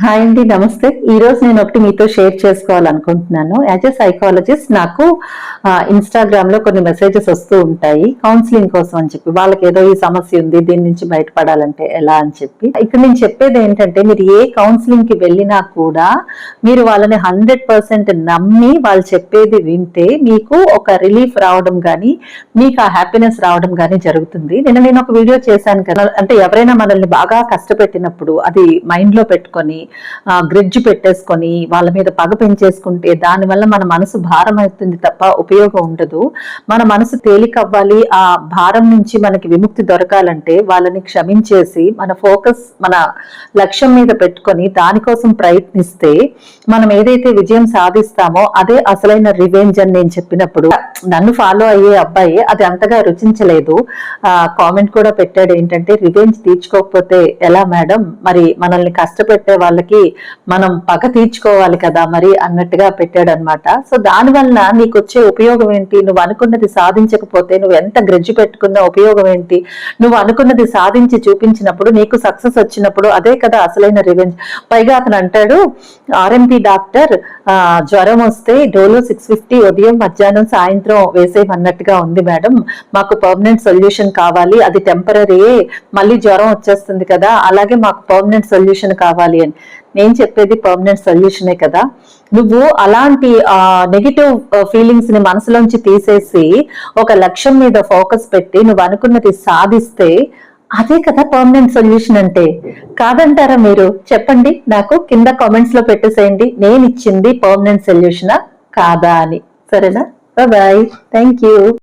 Hi అండి, నమస్తే. ఈ రోజు నేను ఒకటి మీతో షేర్ చేసుకోవాలనుకుంటున్నాను. యాజ్ ఎ సైకాలజిస్ట్ నాకు ఇన్స్టాగ్రామ్ లో కొన్ని మెసేజెస్ వస్తూ ఉంటాయి కౌన్సిలింగ్ కోసం అని చెప్పి. వాళ్ళకి ఏదో ఈ సమస్య ఉంది, దీని నుంచి బయటపడాలంటే ఎలా అని చెప్పి. ఇక్కడ నేను చెప్పేది ఏంటంటే, మీరు ఏ కౌన్సిలింగ్ కి వెళ్ళినా కూడా మీరు వాళ్ళని 100% నమ్మి వాళ్ళు చెప్పేది వింటే మీకు ఒక రిలీఫ్ రావడం కానీ, మీకు ఆ హ్యాపీనెస్ రావడం కానీ జరుగుతుంది. నేను ఒక వీడియో చేశాను కదా, అంటే ఎవరైనా మనల్ని బాగా కష్టపెట్టినప్పుడు అది మైండ్ లో పెట్టుకొని గ్రిడ్జ్ పెట్టేసుకొని వాళ్ళ మీద పగ పెంచేసుకుంటే దానివల్ల మన మనసు భారం అవుతుంది తప్ప ఉపయోగం ఉండదు. మన మనసు తేలిక అవ్వాలి, ఆ భారం నుంచి మనకి విముక్తి దొరకాలంటే వాళ్ళని క్షమించేసి మన ఫోకస్ మన లక్ష్యం మీద పెట్టుకొని దానికోసం ప్రయత్నిస్తే మనం ఏదైతే విజయం సాధిస్తామో అదే అసలైన రివెంజ్ అని నేను చెప్పినప్పుడు నన్ను ఫాలో అయ్యే అబ్బాయి అది అంతగా రుచించలేదు. కామెంట్ కూడా పెట్టాడు, ఏంటంటే రివెంజ్ తీర్చుకోకపోతే ఎలా మేడం, మరి మనల్ని కష్టపెట్టే వాళ్ళకి మనం పగ తీర్చుకోవాలి కదా మరి అన్నట్టుగా పెట్టాడు అనమాట. సో దానివల్ల నీకు వచ్చే ఉపయోగం ఏంటి? నువ్వు అనుకున్నది సాధించకపోతే నువ్వు ఎంత గ్రజ్జు పెట్టుకున్న ఉపయోగం ఏంటి? నువ్వు అనుకున్నది సాధించి చూపించినప్పుడు, నీకు సక్సెస్ వచ్చినప్పుడు అదే కదా అసలైన రివెంజ్. పైగా అతను అంటాడు, ఆర్ఎంపీ డాక్టర్ జ్వరం వస్తే డోలో 650 ఉదయం మధ్యాహ్నం సాయంత్రం వేసేయమన్నట్టుగా ఉంది మేడం, మాకు పర్మనెంట్ సొల్యూషన్ కావాలి, అది టెంపరీ, మళ్ళీ జ్వరం వచ్చేస్తుంది కదా, అలాగే మాకు పర్మనెంట్ సొల్యూషన్ కావాలి అని. నేను చెప్పేది పర్మనెంట్ సొల్యూషనే కదా. నువ్వు అలాంటి నెగిటివ్ ఫీలింగ్స్ ని మనసులోంచి తీసేసి ఒక లక్ష్యం మీద ఫోకస్ పెట్టి నువ్వు అనుకున్నది సాధిస్తే అదే కదా పర్మనెంట్ సొల్యూషన్ అంటే. కాదంటారా మీరు? చెప్పండి, నాకు కింద కామెంట్స్ లో పెట్టేసేయండి, నేను ఇచ్చింది పర్మనెంట్ సొల్యూషనా కాదా అని. సరేనా? Bye, thank you.